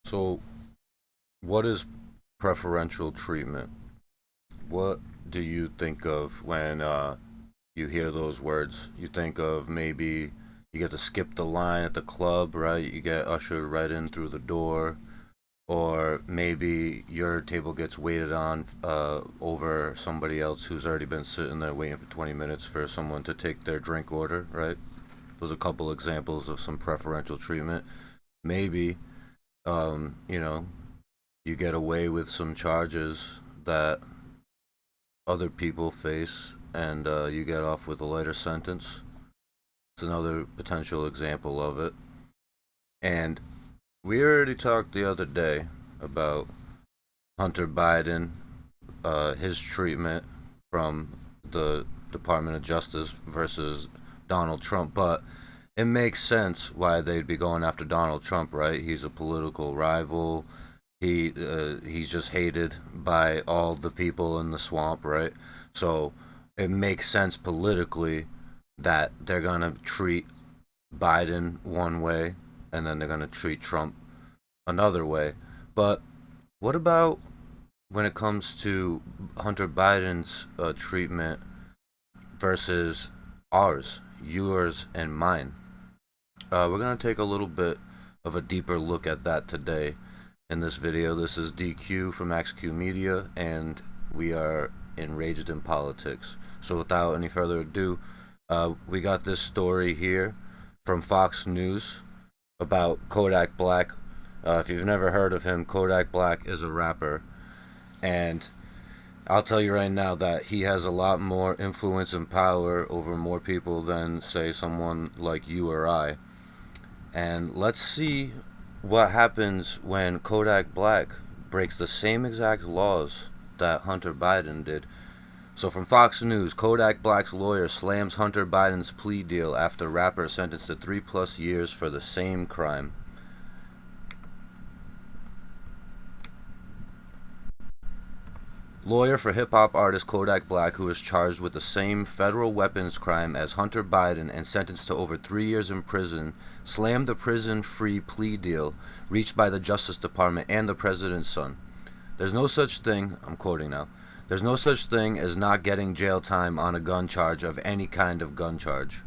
So, what is preferential treatment? What do you think of when you hear those words? You think of maybe you get to skip the line at the club, right? You get ushered right in through the door, or maybe your table gets waited on over somebody else who's already been sitting there waiting for 20 minutes for someone to take their drink order, right? Those are a couple examples of some preferential treatment. Maybe, you know, you get away with some charges that other people face and you get off with a lighter sentence. It's another potential example of it. And we already talked the other day about Hunter Biden, his treatment from the Department of Justice versus Donald Trump, but it makes sense why they'd be going after Donald Trump, right? He's a political rival. He's just hated by all the people in the swamp, right? So it makes sense politically that they're gonna treat Biden one way and then they're gonna treat Trump another way. But what about when it comes to Hunter Biden's treatment versus ours, yours, and mine? We're gonna take a little bit of a deeper look at that today in this video. This is DQ from XQ Media, and we are enraged in politics. So without any further ado, we got this story here from Fox News about Kodak Black. If you've never heard of him, Kodak Black is a rapper, and I'll tell you right now that he has a lot more influence and power over more people than, say, someone like you or I. And let's see what happens when Kodak Black breaks the same exact laws that Hunter Biden did. So from Fox News, Kodak Black's lawyer slams Hunter Biden's plea deal after rapper sentenced to 3+ years for the same crime. Lawyer for hip-hop artist Kodak Black, who is charged with the same federal weapons crime as Hunter Biden and sentenced to over 3 years in prison, slammed the prison-free plea deal reached by the Justice Department and the president's son. There's no such thing, I'm quoting now, there's no such thing as not getting jail time on a gun charge of any kind of gun charge.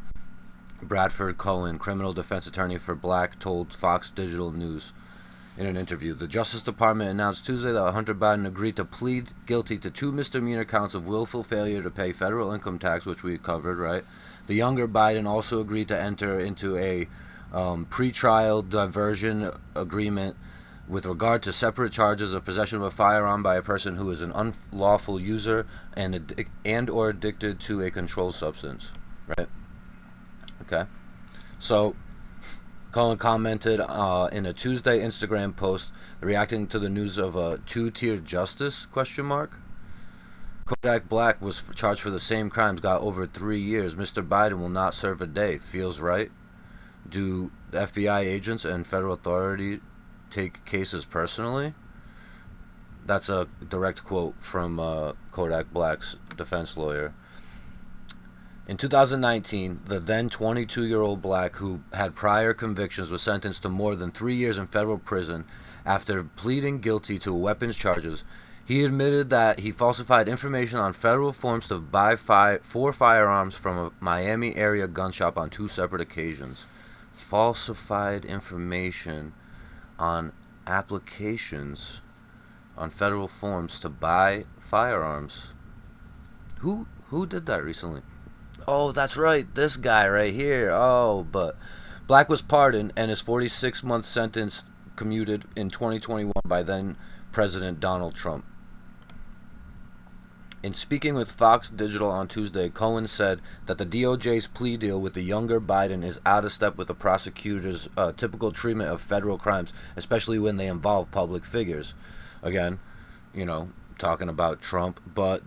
Bradford Cohen, criminal defense attorney for Black, told Fox Digital News in an interview. The Justice Department announced Tuesday that Hunter Biden agreed to plead guilty to 2 misdemeanor counts of willful failure to pay federal income tax, which we covered, right? The younger Biden also agreed to enter into a pretrial diversion agreement with regard to separate charges of possession of a firearm by a person who is an unlawful user and or addicted to a controlled substance, right? Okay. So Cohen commented in a Tuesday Instagram post reacting to the news of a two-tier justice, question mark. Kodak Black was charged for the same crimes, got over 3 years. Mr. Biden will not serve a day. Feels right. Do the FBI agents and federal authority take cases personally? That's a direct quote from Kodak Black's defense lawyer. In 2019, the then 22-year-old Black, who had prior convictions, was sentenced to more than 3 years in federal prison after pleading guilty to weapons charges. He admitted that he falsified information on federal forms to buy 4 firearms from a Miami area gun shop on 2 separate occasions. Falsified information on applications on federal forms to buy firearms. Who did that recently? Oh, that's right, this guy right here. Oh, but Black was pardoned and his 46-month sentence commuted in 2021 by then President Donald Trump. In speaking with Fox Digital on Tuesday, Cohen said that the DOJ's plea deal with the younger Biden is out of step with the prosecutor's typical treatment of federal crimes, especially when they involve public figures. Again, talking about Trump, but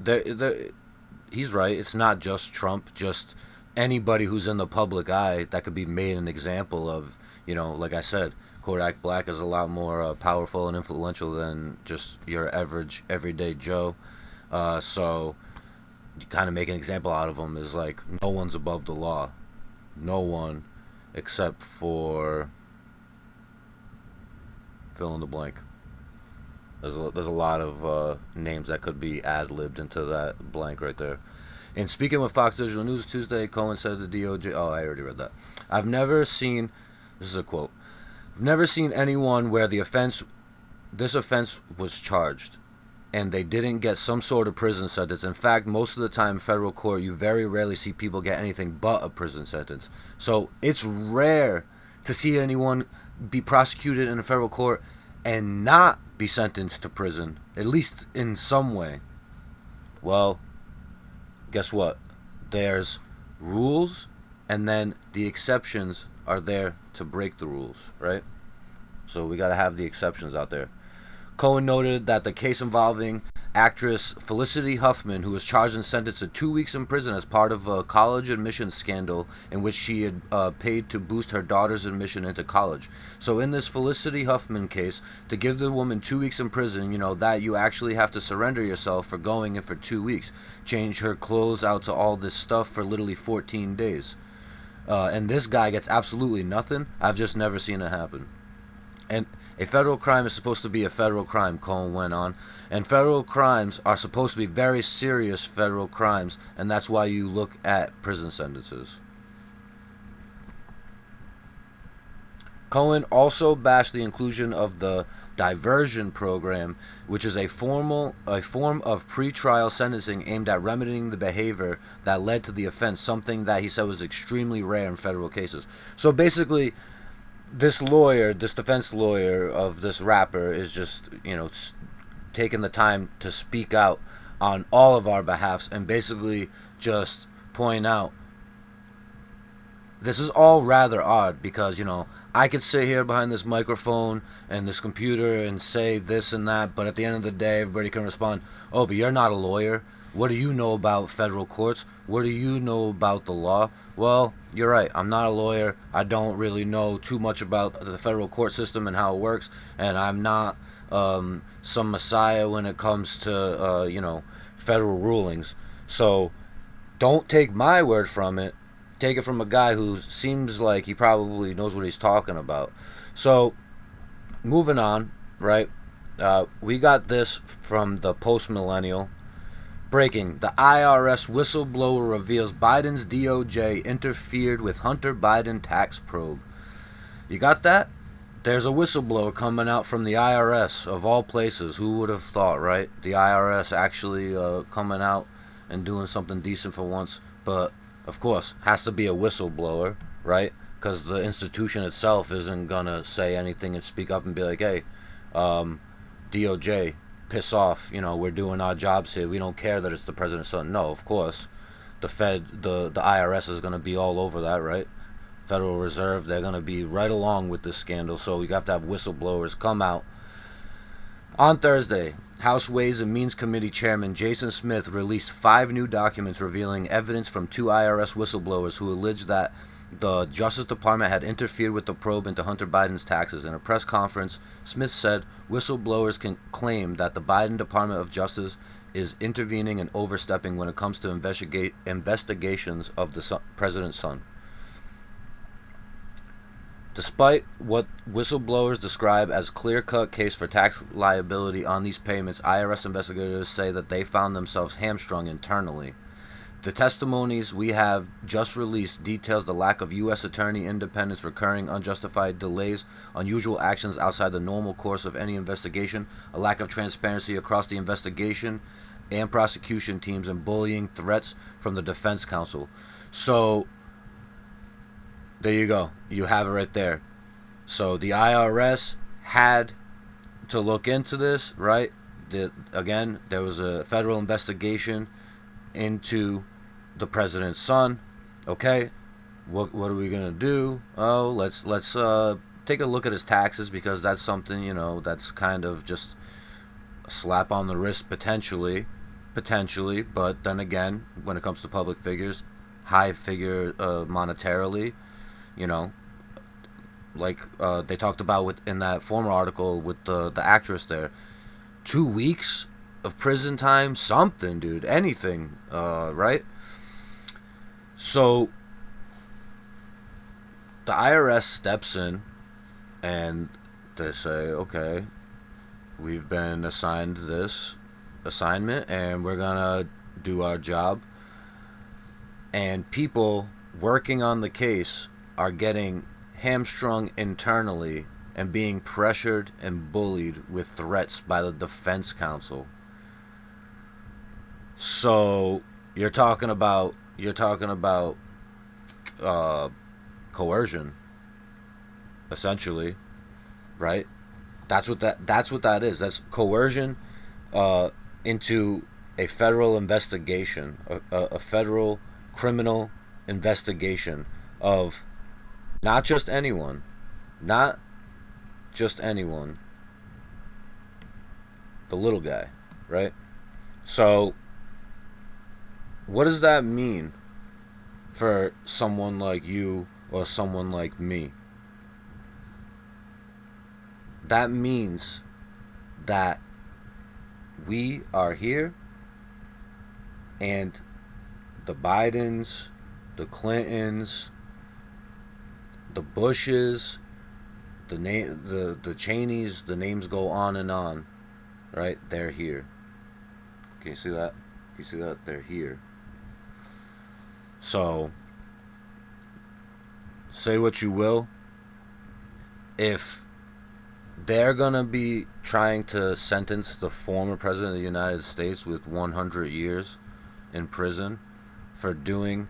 he's right. It's not just Trump, just anybody who's in the public eye that could be made an example of. Like I said, Kodak Black is a lot more powerful and influential than just your average everyday Joe. So you kind of make an example out of him is like no one's above the law. No one except for Fill in the blank. There's a lot of names that could be ad-libbed into that blank right there. And speaking with Fox Digital News Tuesday, Cohen said the DOJ. Oh, I already read that. I've never seen. This is a quote. I've never seen anyone where this offense was charged, and they didn't get some sort of prison sentence. In fact, most of the time in federal court, you very rarely see people get anything but a prison sentence. So it's rare to see anyone be prosecuted in a federal court and not be sentenced to prison, at least in some way. Well, guess what? There's rules, and then the exceptions are there to break the rules, right? So we got to have the exceptions out there. Cohen noted that the case involving actress Felicity Huffman, who was charged and sentenced to 2 weeks in prison as part of a college admissions scandal in which she had paid to boost her daughter's admission into college. So in this Felicity Huffman case, to give the woman 2 weeks in prison, that you actually have to surrender yourself for going in for 2 weeks. Change her clothes out to all this stuff for literally 14 days. And this guy gets absolutely nothing. I've just never seen it happen. And a federal crime is supposed to be a federal crime, Cohen went on. And federal crimes are supposed to be very serious federal crimes, and that's why you look at prison sentences. Cohen also bashed the inclusion of the diversion program, which is a form of pretrial sentencing aimed at remedying the behavior that led to the offense, something that he said was extremely rare in federal cases. So basically, this defense lawyer of this rapper is just, taking the time to speak out on all of our behalfs and basically just point out this is all rather odd because, I could sit here behind this microphone and this computer and say this and that, but at the end of the day, everybody can respond, oh, but you're not a lawyer. What do you know about federal courts? What do you know about the law? Well, you're right. I'm not a lawyer. I don't really know too much about the federal court system and how it works, and I'm not some messiah when it comes to, federal rulings. So don't take my word from it. Take it from a guy who seems like he probably knows what he's talking about. So, moving on, right? We got this from the Post-Millennial. Breaking. The IRS whistleblower reveals Biden's DOJ interfered with Hunter Biden tax probe. You got that? There's a whistleblower coming out from the IRS, of all places. Who would have thought, right? The IRS actually coming out and doing something decent for once. But, of course, has to be a whistleblower, right? Because the institution itself isn't going to say anything and speak up and be like, hey, DOJ, piss off, we're doing our jobs here. We don't care that it's the president's son. No, of course. The IRS is going to be all over that, right? Federal Reserve, they're going to be right along with this scandal. So you have to have whistleblowers come out. On Thursday, House Ways and Means Committee Chairman Jason Smith released 5 new documents revealing evidence from 2 IRS whistleblowers who alleged that the Justice Department had interfered with the probe into Hunter Biden's taxes. In a press conference, Smith said whistleblowers can claim that the Biden Department of Justice is intervening and overstepping when it comes to investigations of the president's son. Despite what whistleblowers describe as clear-cut case for tax liability on these payments, IRS investigators say that they found themselves hamstrung internally. The testimonies we have just released details the lack of U.S. attorney independence, recurring unjustified delays, unusual actions outside the normal course of any investigation, a lack of transparency across the investigation and prosecution teams, and bullying threats from the defense counsel. So, there you go. You have it right there. So the IRS had to look into this, right? Again, there was a federal investigation into the president's son. Okay, what are we gonna do? Oh, let's take a look at his taxes, because that's something, that's kind of just a slap on the wrist potentially. But then again, when it comes to public figures, high figure monetarily. Like they talked about in that former article with the actress there, 2 weeks of prison time, something, dude, anything, right? So the IRS steps in and They say, okay, we've been assigned this assignment and we're gonna do our job. And people working on the case are getting hamstrung internally and being pressured and bullied with threats by the defense counsel. So you're talking about uh, coercion, essentially, right? That's what that is. That's coercion uh, into a federal investigation, a federal criminal investigation of not just anyone, not just anyone, the little guy, right? So, what does that mean for someone like you or someone like me? That means that we are here and the Bidens, the Clintons, the Bushes, the Cheneys, the names go on and on, right? They're here. Can you see that? Can you see that? They're here. So, say what you will. If they're gonna be trying to sentence the former president of the United States with 100 years in prison for doing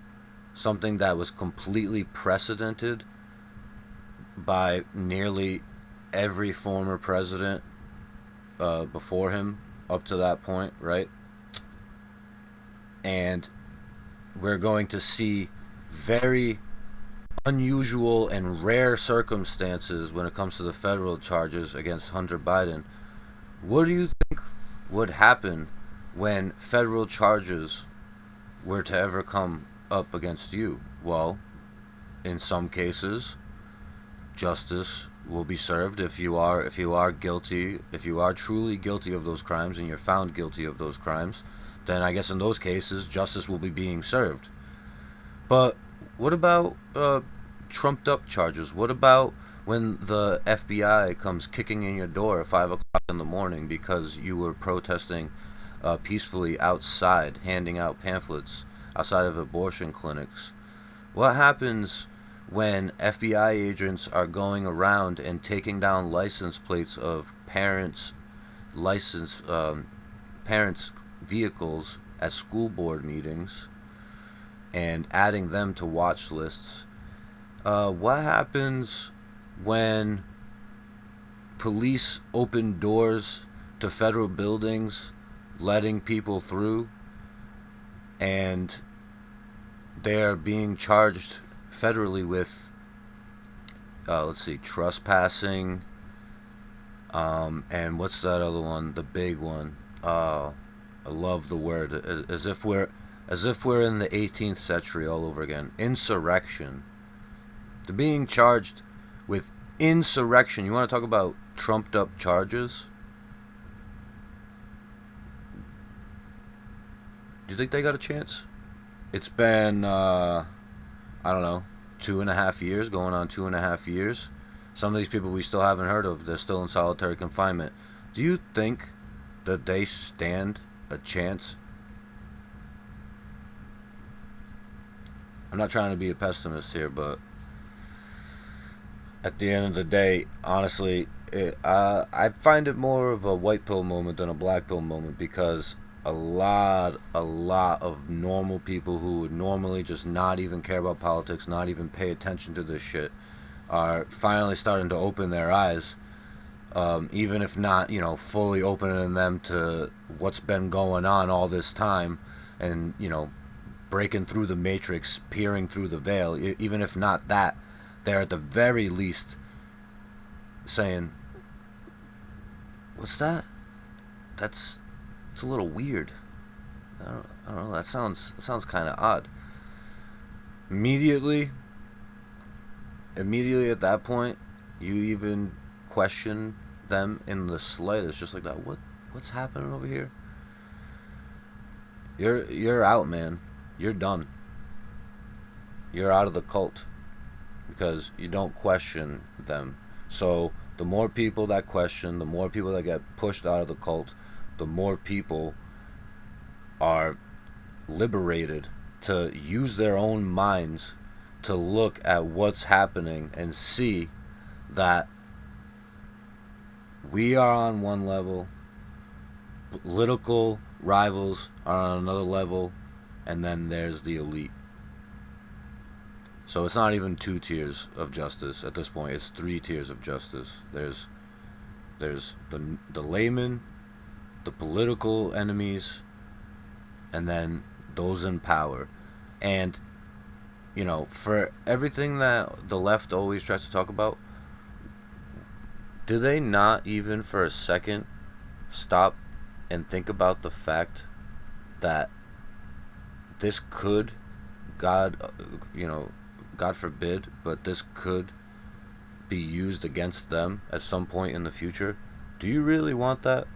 something that was completely precedented by nearly every former president before him up to that point, right? And we're going to see very unusual and rare circumstances when it comes to the federal charges against Hunter Biden. What do you think would happen when federal charges were to ever come up against you? Well, in some cases, justice will be served if you are guilty, if you are truly guilty of those crimes and you're found guilty of those crimes, then I guess in those cases justice will be being served. But what about trumped up charges? What about when the FBI comes kicking in your door at 5 o'clock in the morning because you were protesting peacefully outside, handing out pamphlets outside of abortion clinics? What happens when FBI agents are going around and taking down license plates of license parents' vehicles at school board meetings and adding them to watch lists? What happens when police open doors to federal buildings, letting people through, and they're being charged federally with, let's see, trespassing, and what's that other one? The big one. I love the word. As if we're in the 18th century all over again. Insurrection. They're being charged with insurrection. You want to talk about trumped up charges? Do you think they got a chance? It's been, I don't know, 2.5 years, going on 2.5 years. Some of these people we still haven't heard of, they're still in solitary confinement. Do you think that they stand a chance? I'm not trying to be a pessimist here, but at the end of the day, honestly, I find it more of a white pill moment than a black pill moment, because a lot of normal people who would normally just not even care about politics, not even pay attention to this shit, are finally starting to open their eyes, even if not, fully opening them to what's been going on all this time, and, breaking through the matrix, peering through the veil. Even if not that, they're at the very least saying, "What's that? It's a little weird. I don't know. That sounds kind of odd." Immediately at that point, you even question them in the slightest, just like that. What's happening over here? You're out, man. You're done. You're out of the cult because you don't question them. So the more people that question, the more people that get pushed out of the cult, the more people are liberated to use their own minds to look at what's happening and see that we are on one level, political rivals are on another level, and then there's the elite. So it's not even 2 tiers of justice at this point. It's 3 tiers of justice. There's the layman, the political enemies, and then those in power. And for everything that the left always tries to talk about, do they not even for a second stop and think about the fact that this could, God, God forbid, but this could be used against them at some point in the future? Do you really want that?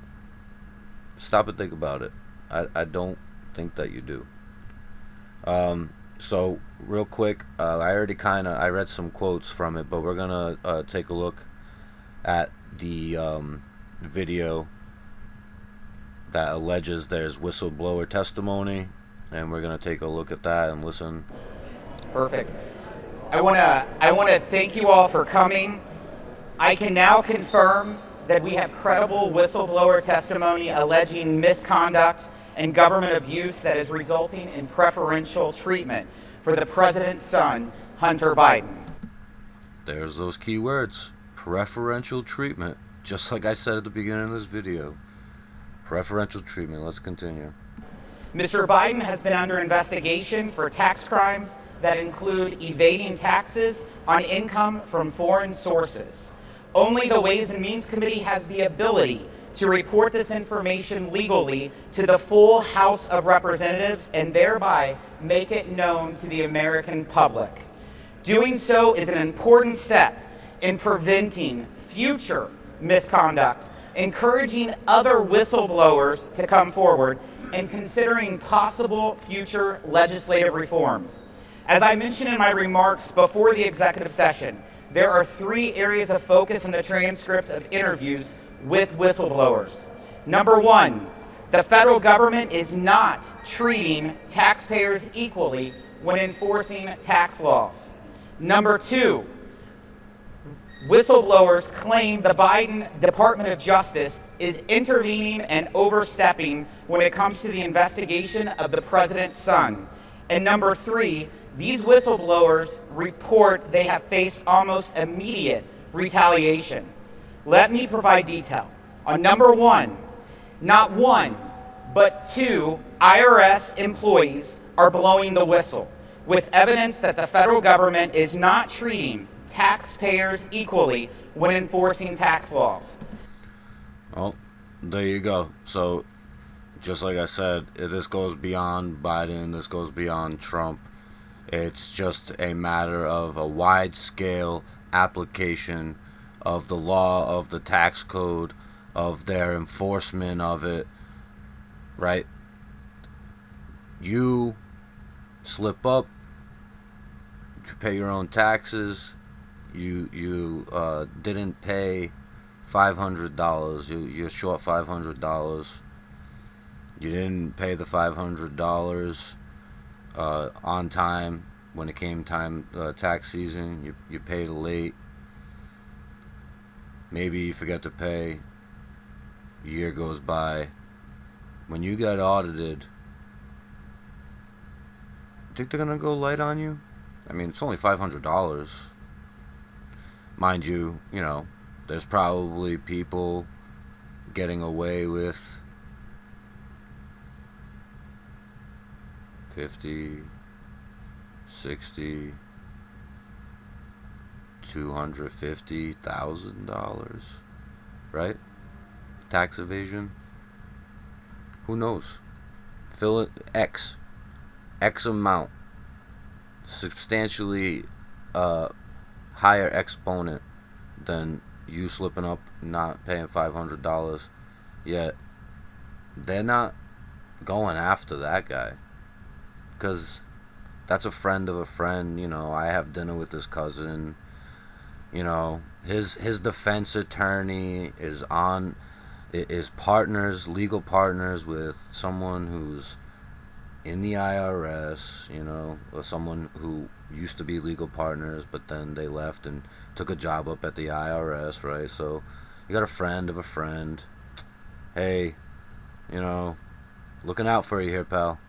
Stop and think about it. I don't think that you do. So real quick, I read some quotes from it, but we're gonna take a look at the video that alleges there's whistleblower testimony, and we're gonna take a look at that and listen. Perfect. I wanna thank you all for coming. I can now confirm that we have credible whistleblower testimony alleging misconduct and government abuse that is resulting in preferential treatment for the president's son, Hunter Biden. There's those key words. Preferential treatment. Just like I said at the beginning of this video. Preferential treatment. Let's continue. Mr. Biden has been under investigation for tax crimes that include evading taxes on income from foreign sources. Only the Ways and Means Committee has the ability to report this information legally to the full House of Representatives and thereby make it known to the American public. Doing so is an important step in preventing future misconduct, encouraging other whistleblowers to come forward, and considering possible future legislative reforms. As I mentioned in my remarks before the executive session, there are 3 areas of focus in the transcripts of interviews with whistleblowers. Number 1, the federal government is not treating taxpayers equally when enforcing tax laws. Number 2, whistleblowers claim the Biden Department of Justice is intervening and overstepping when it comes to the investigation of the president's son. And number 3, these whistleblowers report they have faced almost immediate retaliation. Let me provide detail. On number 1, not 1, but 2 IRS employees are blowing the whistle with evidence that the federal government is not treating taxpayers equally when enforcing tax laws. Well, there you go. So, just like I said, this goes beyond Biden, this goes beyond Trump. It's just a matter of a wide-scale application of the law, of the tax code, of their enforcement of it, right? You slip up, you pay your own taxes, you didn't pay $500, you're short $500, you didn't pay the $500 on time when it came time tax season, you paid late, maybe you forget to pay, a year goes by, when you get audited, think they're gonna go light on you? I mean, it's only $500. Mind you, there's probably people getting away with 50, 60, $250,000, right? Tax evasion. Who knows? Fill it X amount, substantially higher exponent than you slipping up not paying $500, yet they're not going after that guy because that's a friend of a friend. I have dinner with his cousin, His defense attorney is partners, legal partners with someone who's in the IRS, or someone who used to be legal partners, but then they left and took a job up at the IRS, right? So you got a friend of a friend. Hey, you know, looking out for you here, pal.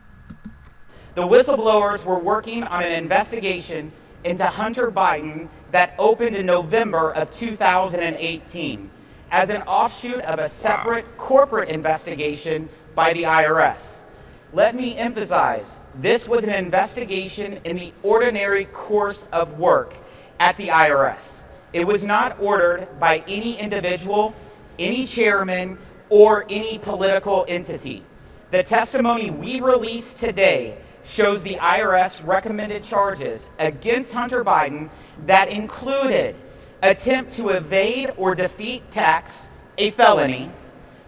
The whistleblowers were working on an investigation into Hunter Biden that opened in November of 2018 as an offshoot of a separate corporate investigation by the IRS. Let me emphasize, this was an investigation in the ordinary course of work at the IRS. It was not ordered by any individual, any chairman, or any political entity. The testimony we released today shows the IRS recommended charges against Hunter Biden that included attempt to evade or defeat tax, a felony,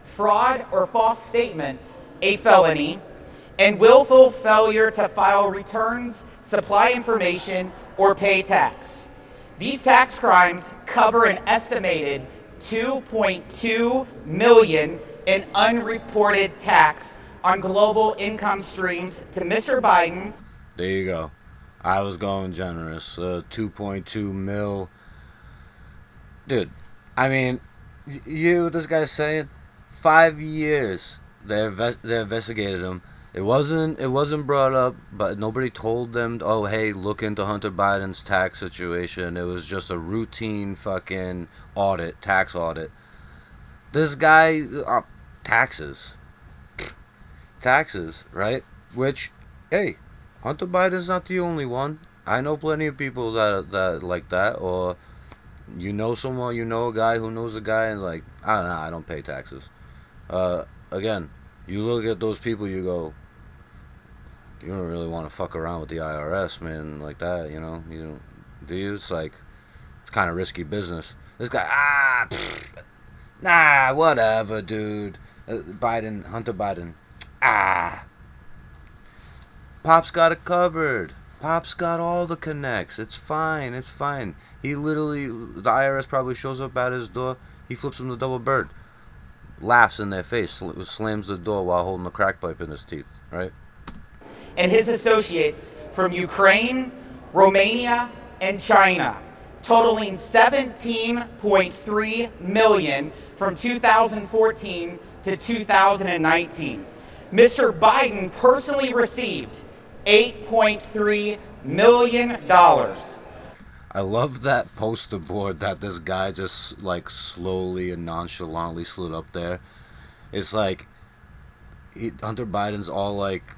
fraud or false statements, a felony, and willful failure to file returns, supply information, or pay tax. These tax crimes cover an estimated $2.2 million in unreported tax on global income streams to Mr. Biden. There you go. I was going generous. 2.2 mil. Dude, I mean, this guy's saying 5 years they investigated him. It wasn't brought up, but nobody told them, oh, hey, look into Hunter Biden's tax situation. It was just a routine fucking tax audit. This guy, taxes. Taxes, right? Which, hey, Hunter Biden's not the only one. I know plenty of people that like that, or someone, a guy who knows a guy, and like, I don't know, I don't pay taxes. Again, you look at those people, you go, you don't really want to fuck around with the IRS, man, like that, you don't, do you? It's like, it's kind of risky business. This guy, nah, whatever, dude. Hunter Biden, Pop's got it covered. Pop's got all the connects. It's fine. It's fine. The IRS probably shows up at his door. He flips him the double bird. Laughs in their face. Slams the door while holding the crack pipe in his teeth. Right? And his associates from Ukraine, Romania, and China, totaling $17.3 million from 2014 to 2019. Mr. Biden personally received $8.3 million. I love that poster board that this guy just like slowly and nonchalantly slid up there. It's like Hunter Biden's all like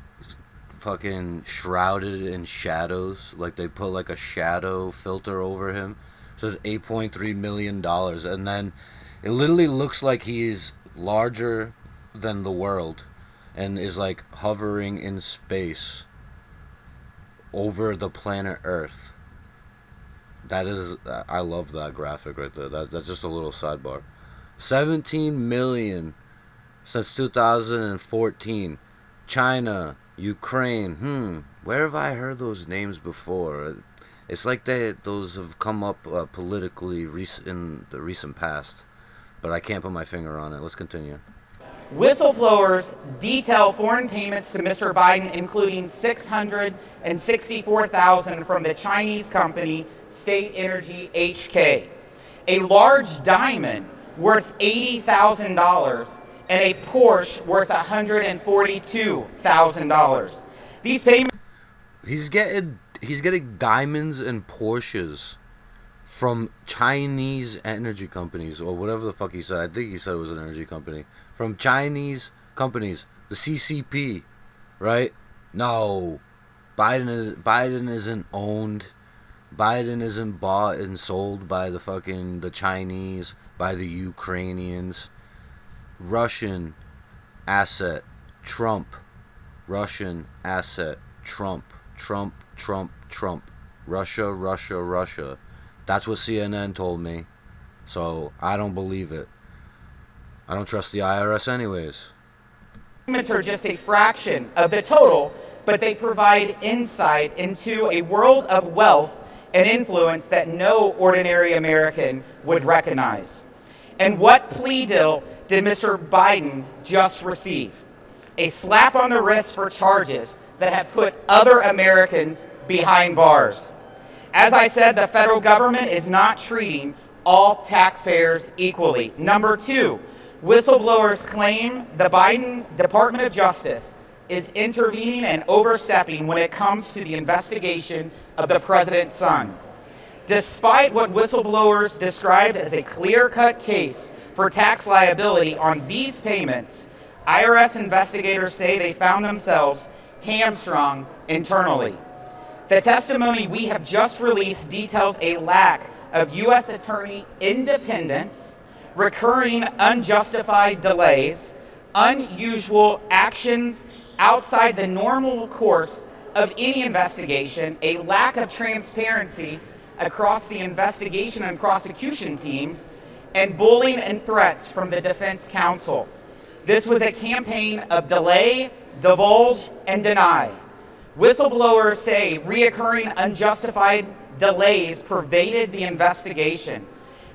fucking shrouded in shadows. Like they put like a shadow filter over him. It says $8.3 million. And then it literally looks like he's larger than the world and is like hovering in space over the planet Earth. I love that graphic right there. That's just a little sidebar. 17 million since 2014. China, Ukraine. Where have I heard those names before? It's like those have come up politically in the recent past, but I can't put my finger on it. Let's continue. Whistleblowers detail foreign payments to Mr. Biden, including $664,000 from the Chinese company State Energy HK, a large diamond worth $80,000, and a Porsche worth $142,000. These payments. He's getting diamonds and Porsches from Chinese energy companies or whatever the fuck he said. I think he said it was an energy company. From Chinese companies, the CCP, right? No, Biden isn't owned. Biden isn't bought and sold by the Chinese, by the Ukrainians. Russian asset, Trump. Russian asset, Trump. Trump. Russia. That's what CNN told me. So I don't believe it. I don't trust the IRS anyways. Payments are just a fraction of the total, but they provide insight into a world of wealth and influence that no ordinary American would recognize. And what plea deal did Mr. Biden just receive? A slap on the wrist for charges that have put other Americans behind bars. As I said, the federal government is not treating all taxpayers equally. Number two, whistleblowers claim the Biden Department of Justice is intervening and overstepping when it comes to the investigation of the president's son. Despite what whistleblowers described as a clear-cut case for tax liability on these payments, IRS investigators say they found themselves hamstrung internally. The testimony we have just released details a lack of U.S. attorney independence, recurring unjustified delays, unusual actions outside the normal course of any investigation, a lack of transparency across the investigation and prosecution teams, and bullying and threats from the defense counsel. This was a campaign of delay, divulge, and deny. Whistleblowers say reoccurring unjustified delays pervaded the investigation,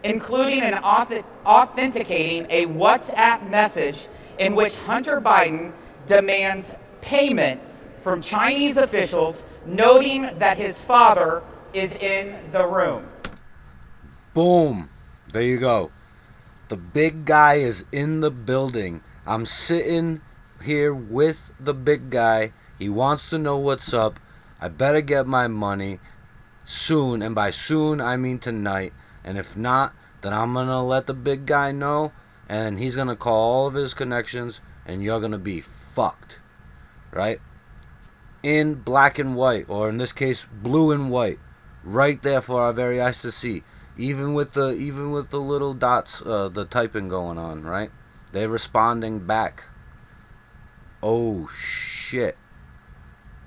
including an authenticating a WhatsApp message in which Hunter Biden demands payment from Chinese officials, noting that his father is in the room. Boom. There you go. The big guy is in the building. I'm sitting here with the big guy. He wants to know what's up. I better get my money soon. And by soon, I mean tonight. And if not, then I'm going to let the big guy know. And he's going to call all of his connections. And you're going to be fucked. Right? In black and white. Or in this case, blue and white. Right there for our very eyes to see. Even with the little dots, the typing going on, right? They're responding back. Oh shit.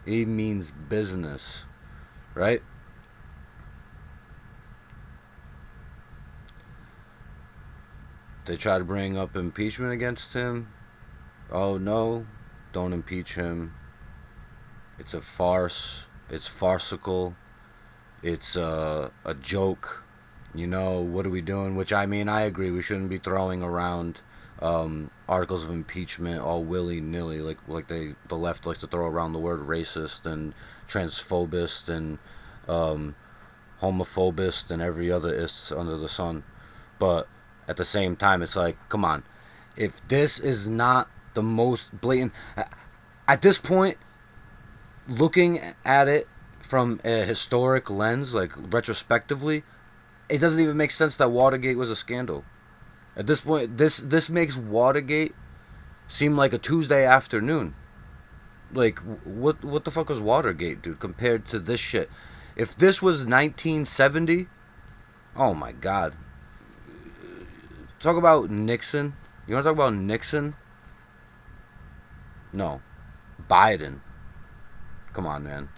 It means business, right? They try to bring up impeachment against him. Oh no, don't impeach him. It's a farce. It's farcical. It's a joke. You know, what are we doing? Which, I mean, I agree. We shouldn't be throwing around articles of impeachment all willy-nilly. Like the left likes to throw around the word racist and transphobist and homophobist and every other ist under the sun. But at the same time, it's like, come on. If this is not the most blatant... At this point, looking at it from a historic lens, like retrospectively, it doesn't even make sense that Watergate was a scandal. At this point, this makes Watergate seem like a Tuesday afternoon. Like, what the fuck was Watergate, dude, compared to this shit? If this was 1970, oh my god. Talk about Nixon. You want to talk about Nixon? No. Biden. Come on, man.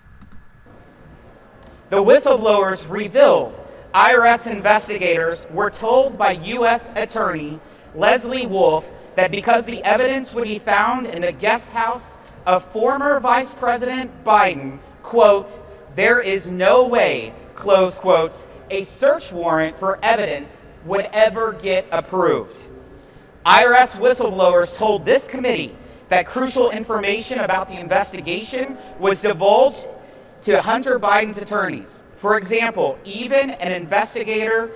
The whistleblowers revealed IRS investigators were told by U.S. Attorney Leslie Wolf that because the evidence would be found in the guest house of former Vice President Biden, quote, there is no way, close quotes, a search warrant for evidence would ever get approved. IRS whistleblowers told this committee that crucial information about the investigation was divulged to Hunter Biden's attorneys. For example, even an investigators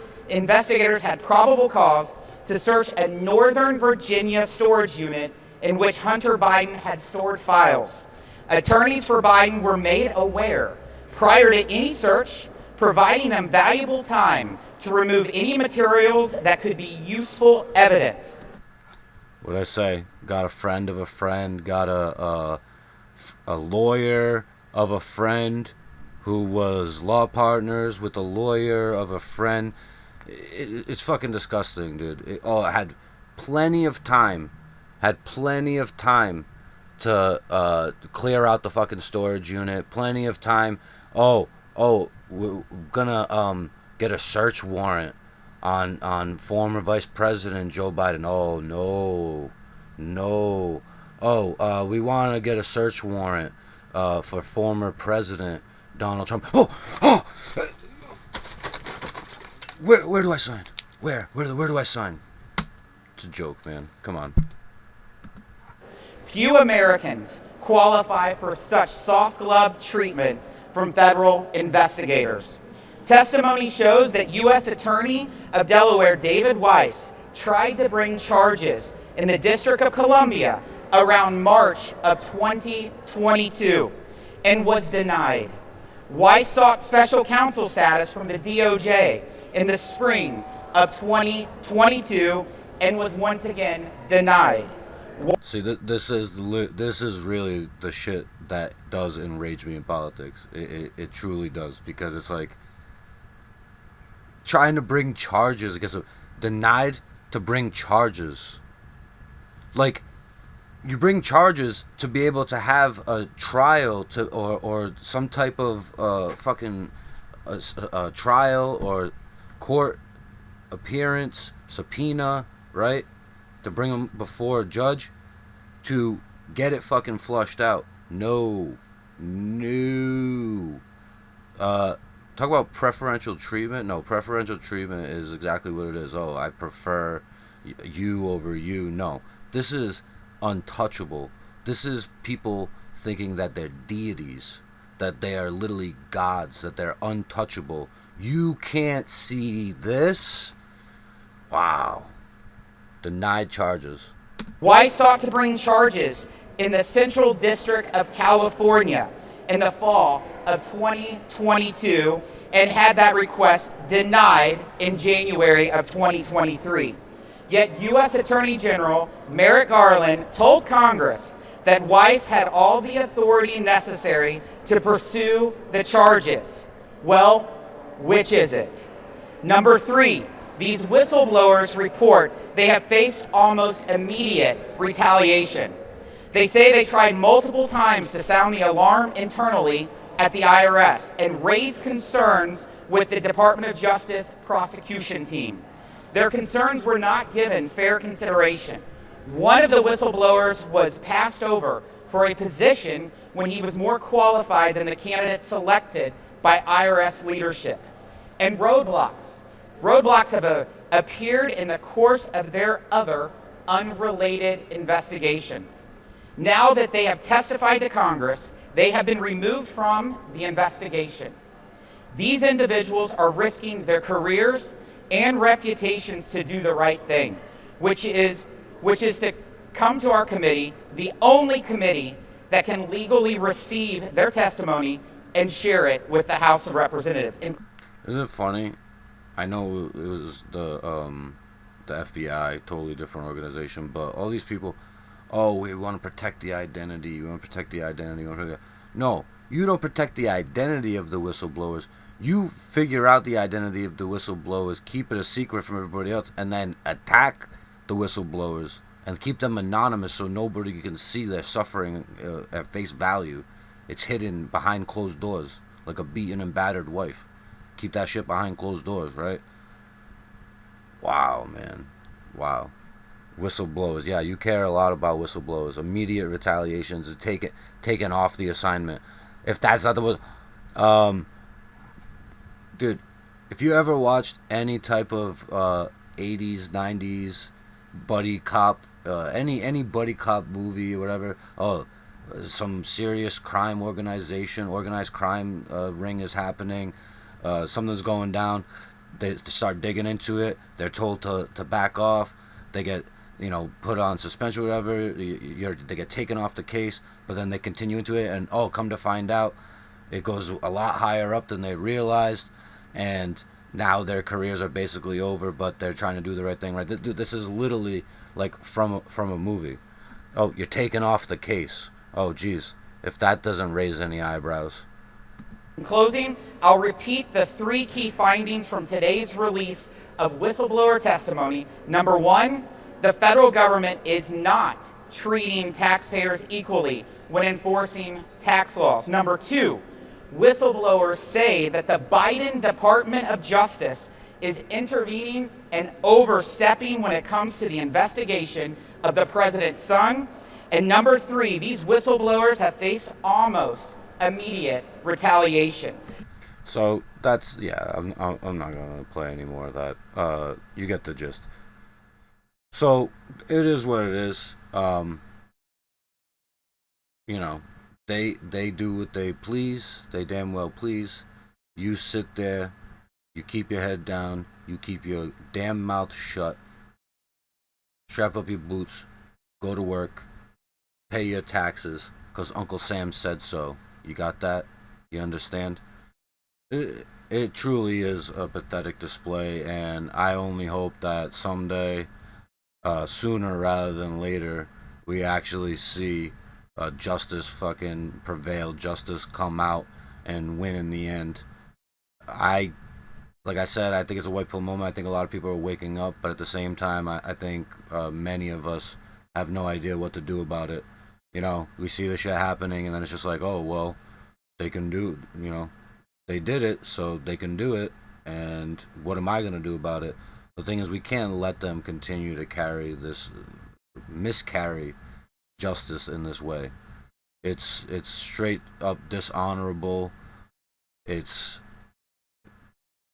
had probable cause to search a Northern Virginia storage unit in which Hunter Biden had stored files. Attorneys for Biden were made aware prior to any search, providing them valuable time to remove any materials that could be useful evidence. What'd I say? Got a friend of a friend, got a lawyer of a friend who was law partners with a lawyer of a friend. It's fucking disgusting, dude. It had plenty of time. To clear out the fucking storage unit. Plenty of time. We're gonna get a search warrant on former Vice President Joe Biden. Oh no. We want to get a search warrant for former President Donald Trump. Where do I sign? Where do I sign? It's a joke, man. Come on. Few Americans qualify for such soft glove treatment from federal investigators. Testimony shows that U.S. Attorney of Delaware David Weiss tried to bring charges in the District of Columbia around March of 2022 and was denied. Weiss sought special counsel status from the DOJ in the spring of 2022 and was once again denied. See, this is really the shit that does enrage me in politics. It truly does, because it's like trying to bring charges against denied to bring charges. Like, you bring charges to be able to have a trial or some type of fucking trial or court appearance, subpoena, right? To bring them before a judge to get it fucking flushed out. No. Talk about preferential treatment. No, preferential treatment is exactly what it is. Oh, I prefer you over you. No, this is untouchable. This is people thinking that they're deities, that they are literally gods, that they're untouchable. You can't see this? Wow. Denied charges. Weiss sought to bring charges in the Central District of California in the fall of 2022 and had that request denied in January of 2023. Yet U.S. Attorney General Merrick Garland told Congress that Weiss had all the authority necessary to pursue the charges. Well, which is it? Number 3, these whistleblowers report they have faced almost immediate retaliation. They say they tried multiple times to sound the alarm internally at the IRS and raise concerns with the Department of Justice prosecution team. Their concerns were not given fair consideration. One of the whistleblowers was passed over for a position when he was more qualified than the candidate selected by IRS leadership. And roadblocks have appeared in the course of their other unrelated investigations. Now that they have testified to Congress, they have been removed from the investigation. These individuals are risking their careers and reputations to do the right thing, which is to come to our committee, the only committee that can legally receive their testimony and share it with the House of Representatives. Isn't it funny? I know it was the FBI, totally different organization, but all these people, oh, we want to protect the identity, No, you don't protect the identity of the whistleblowers. You figure out the identity of the whistleblowers, keep it a secret from everybody else, and then attack the whistleblowers and keep them anonymous so nobody can see their suffering at face value. It's hidden behind closed doors, like a beaten and battered wife. Keep that shit behind closed doors, right? Wow, man. Wow. Whistleblowers. Yeah, you care a lot about whistleblowers. Immediate retaliations is taken off the assignment. If that's not the dude, if you ever watched any type of 80s, 90s buddy cop, any buddy cop movie or whatever, some serious crime organized crime ring is happening, something's going down, they start digging into it, they're told to back off, they get put on suspension or whatever, they get taken off the case, but then they continue into it, and come to find out, it goes a lot higher up than they realized, and now their careers are basically over, but they're trying to do the right thing, right? This is literally like from a movie. Oh, you're taken off the case. Oh, geez. If that doesn't raise any eyebrows. In closing, I'll repeat the 3 key findings from today's release of whistleblower testimony. Number 1, the federal government is not treating taxpayers equally when enforcing tax laws. Number 2, whistleblowers say that the Biden Department of Justice is intervening and overstepping when it comes to the investigation of the president's son. And number 3, these whistleblowers have faced almost immediate retaliation. So that's yeah. I'm not gonna play any more of that. You get the gist. So it is what it is. You know, they do what they please. They damn well please. You sit there. You keep your head down. You keep your damn mouth shut. Strap up your boots. Go to work. Pay your taxes. Cause Uncle Sam said so. You got that? You understand? It truly is a pathetic display, and I only hope that someday, sooner rather than later, we actually see justice fucking prevail, justice come out and win in the end. I, like I said, I think it's a white pill moment. I think a lot of people are waking up, but at the same time, I think many of us have no idea what to do about it. You know, we see this shit happening, and then it's just like, oh well, they can do, they did it, so they can do it. And what am I gonna do about it? The thing is, we can't let them continue to carry this, miscarry justice in this way. It's straight up dishonorable. It's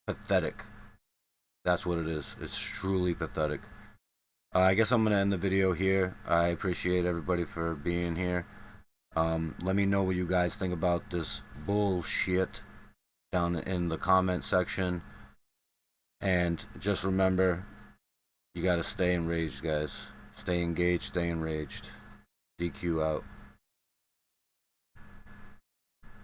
pathetic. That's what it is. It's truly pathetic. I guess I'm gonna end the video here. I appreciate everybody for being here. Let me know what you guys think about this bullshit down in the comment section. And just remember, you gotta stay enraged, guys. Stay engaged, stay enraged. DQ out.